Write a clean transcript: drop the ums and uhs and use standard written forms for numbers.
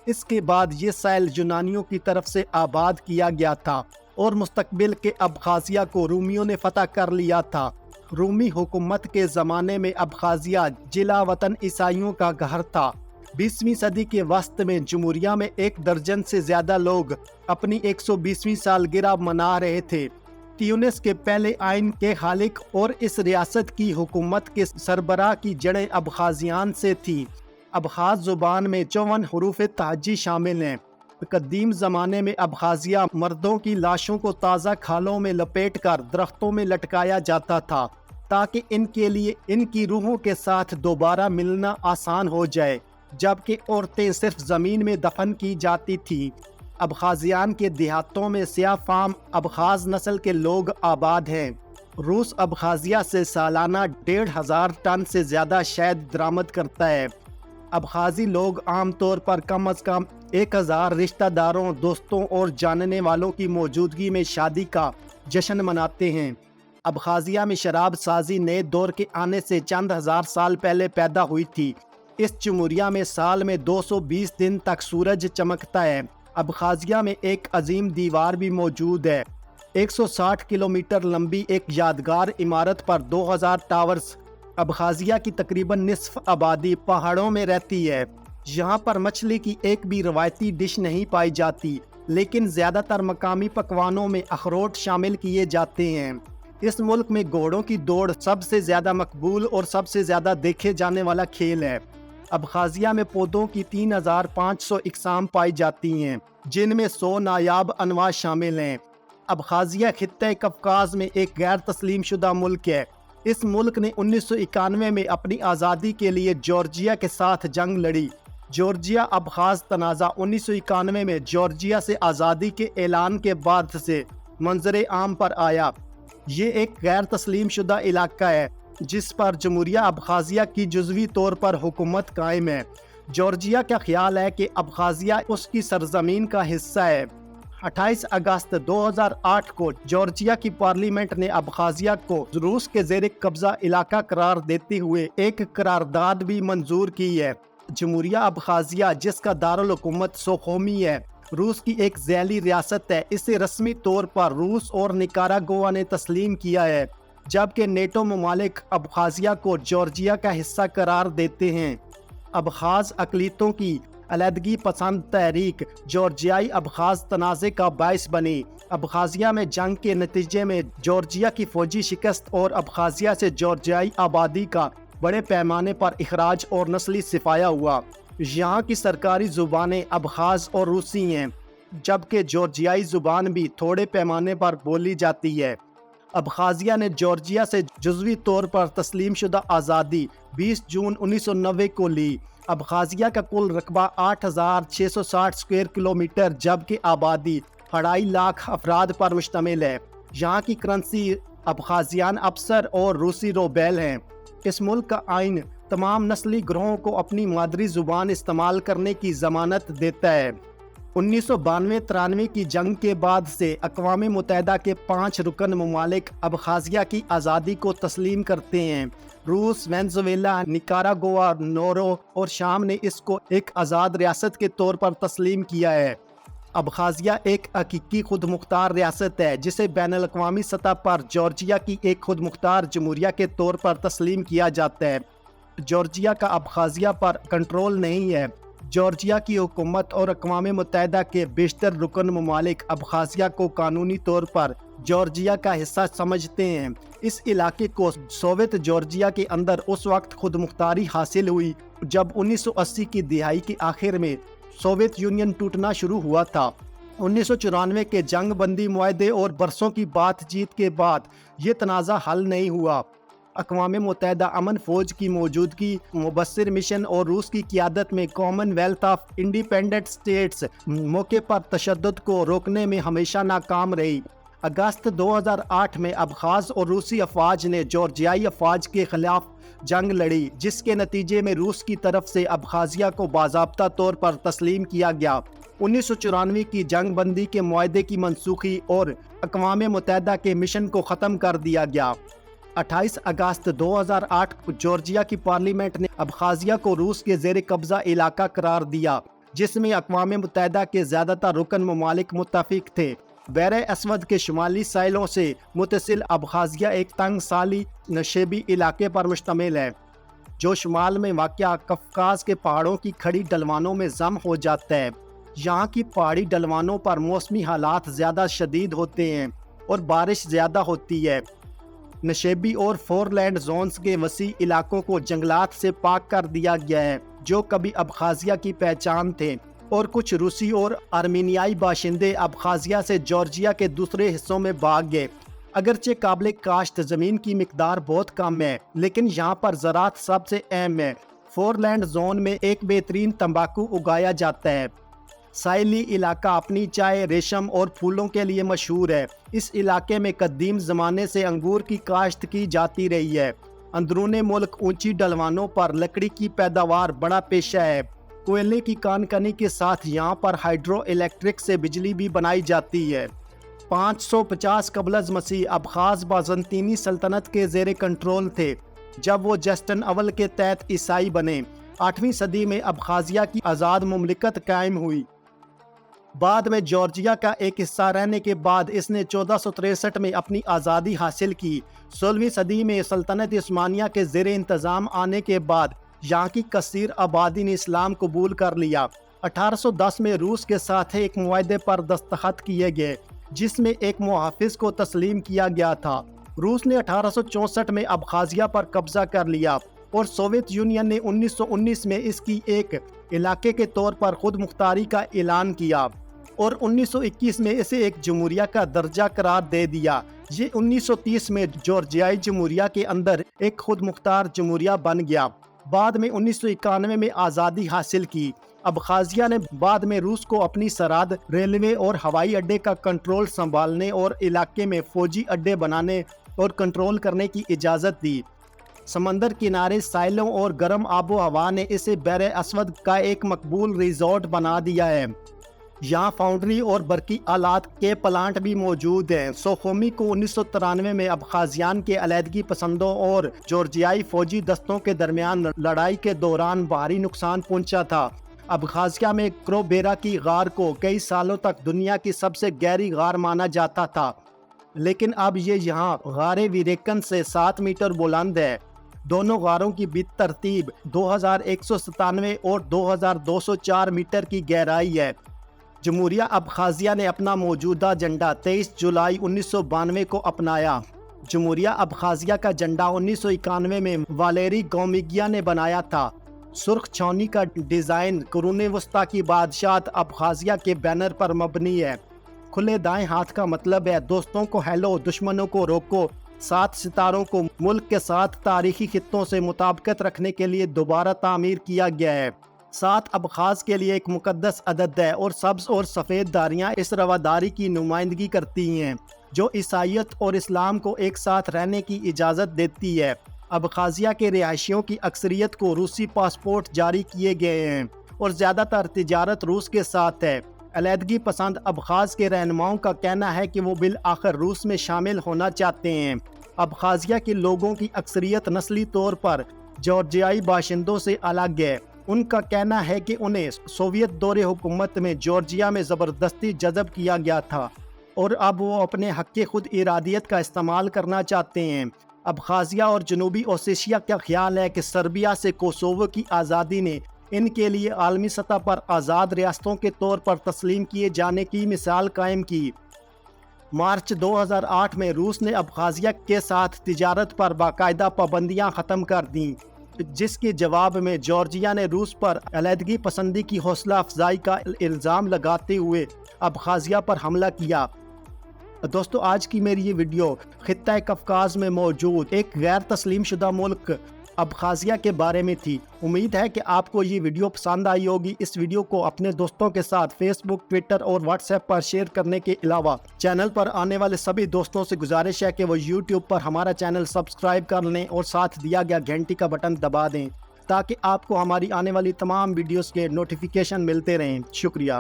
اس کے بعد یہ ساحل یونانیوں کی طرف سے آباد کیا گیا تھا اور مستقبل کے ابخازیہ کو رومیوں نے فتح کر لیا تھا۔ رومی حکومت کے زمانے میں ابخازیہ جلا وطن عیسائیوں کا گھر تھا۔ 20ویں صدی کے وسط میں جمہوریہ میں 1 درجن سے زیادہ لوگ اپنی 120ویں سالگرہ منا رہے تھے۔ تیونس کے پہلے آئین کے خالق اور اس ریاست کی حکومت کے سربراہ کی جڑیں ابخازیان سے تھیں۔ ابخاز زبان میں 54 حروف تہجی شامل ہیں۔ قدیم زمانے میں ابخازیہ مردوں کی لاشوں کو تازہ کھالوں میں لپیٹ کر درختوں میں لٹکایا جاتا تھا تاکہ ان کے لیے ان کی روحوں کے ساتھ دوبارہ ملنا آسان ہو جائے، جبکہ عورتیں صرف زمین میں دفن کی جاتی تھیں۔ ابخازیان کے دیہاتوں میں سیاہ فام ابخاز نسل کے لوگ آباد ہیں۔ روس ابخازیہ سے سالانہ 1500 ٹن سے زیادہ شہد درآمد کرتا ہے۔ ابخازی لوگ عام طور پر کم از کم 1000 رشتہ داروں، دوستوں اور جاننے والوں کی موجودگی میں شادی کا جشن مناتے ہیں۔ ابخازیہ میں شراب سازی نئے دور کے آنے سے چند ہزار سال پہلے پیدا ہوئی تھی۔ اس جمہوریہ میں سال میں 220 دن تک سورج چمکتا ہے۔ ابخازیہ میں ایک عظیم دیوار بھی موجود ہے۔ 160 کلومیٹر لمبی ایک یادگار عمارت پر 2000 ٹاورز۔ ابخازیہ کی تقریباً نصف آبادی پہاڑوں میں رہتی ہے۔ یہاں پر مچھلی کی ایک بھی روایتی ڈش نہیں پائی جاتی، لیکن زیادہ تر مقامی پکوانوں میں اخروٹ شامل کیے جاتے ہیں۔ اس ملک میں گھوڑوں کی دوڑ سب سے زیادہ مقبول اور سب سے زیادہ دیکھے جانے والا کھیل ہے۔ ابخازیہ میں پودوں کی 3500 اقسام پائی جاتی ہیں، جن میں 100 نایاب انواع شامل ہیں۔ ابخازیہ خطہ قفقاز میں ایک غیر تسلیم شدہ ملک ہے۔ اس ملک نے 1991 میں اپنی آزادی کے لیے جارجیا کے ساتھ جنگ لڑی۔ جارجیا ابخاز تنازع 1991 میں جارجیا سے آزادی کے اعلان کے بعد سے منظر عام پر آیا۔ یہ ایک غیر تسلیم شدہ علاقہ ہے جس پر جمہوریہ ابخازیہ کی جزوی طور پر حکومت قائم ہے۔ جارجیا کا خیال ہے کہ ابخازیہ اس کی سرزمین کا حصہ ہے۔ 28 اگست 2008 کو جارجیا کی پارلیمنٹ نے ابخازیہ کو روس کے زیر قبضہ علاقہ قرار دیتے ہوئے ایک قرارداد بھی منظور کی ہے۔ جمہوریہ ابخازیہ، جس کا دارالحکومت سوخومی ہے، روس کی ایک ذیلی ریاست ہے۔ اسے رسمی طور پر روس اور نکاراگوا نے تسلیم کیا ہے، جبکہ نیٹو ممالک ابخازیہ کو جارجیا کا حصہ قرار دیتے ہیں۔ ابخاز اقلیتوں کی علیحدگی پسند تحریک جارجیائی ابخاز تنازع کا باعث بنی۔ ابخازیہ میں جنگ کے نتیجے میں جارجیا کی فوجی شکست اور ابخازیہ سے جارجیائی آبادی کا بڑے پیمانے پر اخراج اور نسلی صفایا ہوا۔ یہاں کی سرکاری زبانیں ابخاز اور روسی ہیں، جبکہ جارجیائی زبان بھی تھوڑے پیمانے پر بولی جاتی ہے۔ ابخازیہ نے جارجیا سے جزوی طور پر تسلیم شدہ آزادی 20 جون 1990 کو لی۔ ابخازیہ کا کل رقبہ 8660 اسکوائر کلومیٹر جبکہ آبادی 2.5 لاکھ افراد پر مشتمل ہے۔ یہاں کی کرنسی ابخازیان افسر اور روسی روبیل ہیں۔ اس ملک کا آئین تمام نسلی گروہوں کو اپنی مادری زبان استعمال کرنے کی ضمانت دیتا ہے۔ 1992-93 کی جنگ کے بعد سے اقوام متحدہ کے 5 رکن ممالک ابخازیہ کی آزادی کو تسلیم کرتے ہیں۔ روس، وینزویلا، نکاراگوا، نورو اور شام نے اس کو ایک آزاد ریاست کے طور پر تسلیم کیا ہے۔ ابخازیہ ایک حقیقی خود مختار ریاست ہے جسے بین الاقوامی سطح پر جارجیا کی ایک خود مختار جمہوریہ کے طور پر تسلیم کیا جاتا ہے۔ جارجیا کا ابخازیہ پر کنٹرول نہیں ہے۔ جارجیا کی حکومت اور اقوام متحدہ کے بیشتر رکن ممالک ابخازیہ کو قانونی طور پر جارجیا کا حصہ سمجھتے ہیں۔ اس علاقے کو سوویت جارجیا کے اندر اس وقت خود مختاری حاصل ہوئی جب 1980 کی دہائی کے آخر میں سوویت یونین ٹوٹنا شروع ہوا تھا۔ 1994 کے جنگ بندی معاہدے اور برسوں کی بات چیت کے بعد یہ تنازع حل نہیں ہوا۔ اقوام متحدہ امن فوج کی موجودگی، مبصر مشن اور روس کی قیادت میں Commonwealth of Independent States موقع پر تشدد کو روکنے میں ہمیشہ ناکام رہی۔ اگست 2008 میں ابخاز اور روسی افواج نے جارجیائی افواج کے خلاف جنگ لڑی، جس کے نتیجے میں روس کی طرف سے ابخازیہ کو باضابطہ طور پر تسلیم کیا گیا۔ 1994 کی جنگ بندی کے معاہدے کی منسوخی اور اقوام متحدہ کے مشن کو ختم کر دیا گیا۔ 28 اگست 2008 کو جارجیا کی پارلیمنٹ نے ابخازیہ کو روس کے زیر قبضہ علاقہ قرار دیا، جس میں اقوام متحدہ کے زیادہ تر رکن ممالک متفق تھے۔ بحر اسود کے شمالی ساحلوں سے متصل ابخازیہ ایک تنگ سالی نشیبی علاقے پر مشتمل ہے، جو شمال میں واقع قفقاز کے پہاڑوں کی کھڑی ڈھلوانوں میں ضم ہو جاتا ہے۔ یہاں کی پہاڑی ڈھلوانوں پر موسمی حالات زیادہ شدید ہوتے ہیں اور بارش زیادہ ہوتی ہے۔ نشیبی اور فور لینڈ زونز کے وسیع علاقوں کو جنگلات سے پاک کر دیا گیا ہے، جو کبھی ابخازیہ کی پہچان تھے، اور کچھ روسی اور آرمینیائی باشندے ابخازیہ سے جارجیا کے دوسرے حصوں میں بھاگ گئے۔ اگرچہ قابل کاشت زمین کی مقدار بہت کم ہے، لیکن یہاں پر زراعت سب سے اہم ہے۔ فور لینڈ زون میں ایک بہترین تمباکو اگایا جاتا ہے۔ ساحلی علاقہ اپنی چائے، ریشم اور پھولوں کے لیے مشہور ہے۔ اس علاقے میں قدیم زمانے سے انگور کی کاشت کی جاتی رہی ہے۔ اندرون ملک اونچی ڈھلوانوں پر لکڑی کی پیداوار بڑا پیشہ ہے۔ کوئلے کی کان کنی کے ساتھ یہاں پر ہائیڈرو الیکٹرک سے بجلی بھی بنائی جاتی ہے۔ 550 قبل از مسیح ابخاز بازنطینی سلطنت کے زیر کنٹرول تھے، جب وہ جسٹن اول کے تحت عیسائی بنے۔ 8ویں صدی میں ابخازیہ کی آزاد مملکت قائم ہوئی۔ بعد میں جارجیا کا ایک حصہ رہنے کے بعد اس نے 1463 میں اپنی آزادی حاصل کی۔ 16ویں صدی میں سلطنت عثمانیہ کے زیر انتظام آنے کے بعد یہاں کی کثیر آبادی نے اسلام قبول کر لیا۔ 1810 میں روس کے ساتھ ایک معاہدے پر دستخط کیے گئے، جس میں ایک محافظ کو تسلیم کیا گیا تھا۔ روس نے 1864 میں ابخازیہ پر قبضہ کر لیا اور سوویت یونین نے 1919 میں اس کی ایک علاقے کے طور پر خود مختاری کا اعلان کیا اور 1921 میں اسے ایک جمہوریہ کا درجہ قرار دے دیا۔ یہ 1930 میں جارجیائی جمہوریہ کے اندر ایک خود مختار جمہوریہ بن گیا۔ بعد میں 1991 میں آزادی حاصل کی۔ ابخازیہ نے بعد میں روس کو اپنی سرحد، ریلوے اور ہوائی اڈے کا کنٹرول سنبھالنے اور علاقے میں فوجی اڈے بنانے اور کنٹرول کرنے کی اجازت دی۔ سمندر کنارے، ساحلوں اور گرم آب و ہوا نے اسے بحر اسود کا ایک مقبول ریزورٹ بنا دیا ہے۔ یہاں فاؤنڈری اور برقی آلات کے پلانٹ بھی موجود ہیں۔ سوخومی کو 1993 میں ابخازیان کے علیحدگی پسندوں اور جارجیائی فوجی دستوں کے درمیان لڑائی کے دوران بھاری نقصان پہنچا تھا۔ ابخازیہ میں کروبیرا کی غار کو کئی سالوں تک دنیا کی سب سے گہری غار مانا جاتا تھا، لیکن اب یہ یہاں غار ویریکن سے 7 میٹر بلند ہے۔ دونوں غاروں کی بالترتیب 2197 اور 2204 میٹر کی گہرائی ہے۔ جمہوریہ ابخازیہ نے اپنا موجودہ جھنڈا 23 جولائی 1992 کو اپنایا۔ جمہوریہ ابخازیہ کا جھنڈا 1991 میں والیری گومیگیا نے بنایا تھا۔ سرخ چھاؤنی کا ڈیزائن قرون وسطیٰ کی بادشاہت ابخازیہ کے بینر پر مبنی ہے۔ کھلے دائیں ہاتھ کا مطلب ہے دوستوں کو ہیلو، دشمنوں کو روکو۔ 7 ستاروں کو ملک کے 7 تاریخی خطوں سے مطابقت رکھنے کے لیے دوبارہ تعمیر کیا گیا ہے۔ 7 ابخاز کے لیے ایک مقدس عدد ہے اور سبز اور سفید داریاں اس رواداری کی نمائندگی کرتی ہیں، جو عیسائیت اور اسلام کو ایک ساتھ رہنے کی اجازت دیتی ہے۔ ابخازیہ کے رہائشیوں کی اکثریت کو روسی پاسپورٹ جاری کیے گئے ہیں اور زیادہ تر تجارت روس کے ساتھ ہے۔ علیحدگی پسند ابخاز کے رہنماؤں کا کہنا ہے کہ وہ بالآخر روس میں شامل ہونا چاہتے ہیں۔ ابخازیہ کے لوگوں کی اکثریت نسلی طور پر جارجیائی باشندوں سے الگ ہے۔ ان کا کہنا ہے کہ انہیں سوویت دور حکومت میں جارجیا میں زبردستی جذب کیا گیا تھا اور اب وہ اپنے حق خود ارادیت کا استعمال کرنا چاہتے ہیں۔ ابخازیہ اور جنوبی اوسیشیا کا خیال ہے کہ سربیا سے کوسوو کی آزادی نے ان کے لیے عالمی سطح پر آزاد ریاستوں کے طور پر تسلیم کیے جانے کی مثال قائم کی۔ مارچ 2008 میں روس نے ابخازیہ کے ساتھ تجارت پر باقاعدہ پابندیاں ختم کر دیں، جس کے جواب میں جارجیا نے روس پر علیحدگی پسندی کی حوصلہ افزائی کا الزام لگاتے ہوئے ابخازیہ پر حملہ کیا۔ دوستو، آج کی میری یہ ویڈیو خطہ قفقاز میں موجود ایک غیر تسلیم شدہ ملک ابخازیہ کے بارے میں تھی۔ امید ہے کہ آپ کو یہ ویڈیو پسند آئی ہوگی۔ اس ویڈیو کو اپنے دوستوں کے ساتھ فیس بک، ٹویٹر اور واٹس ایپ پر شیئر کرنے کے علاوہ چینل پر آنے والے سبھی دوستوں سے گزارش ہے کہ وہ یوٹیوب پر ہمارا چینل سبسکرائب کر لیں اور ساتھ دیا گیا گھنٹی کا بٹن دبا دیں تاکہ آپ کو ہماری آنے والی تمام ویڈیوز کے نوٹیفیکیشن ملتے رہیں۔ شکریہ۔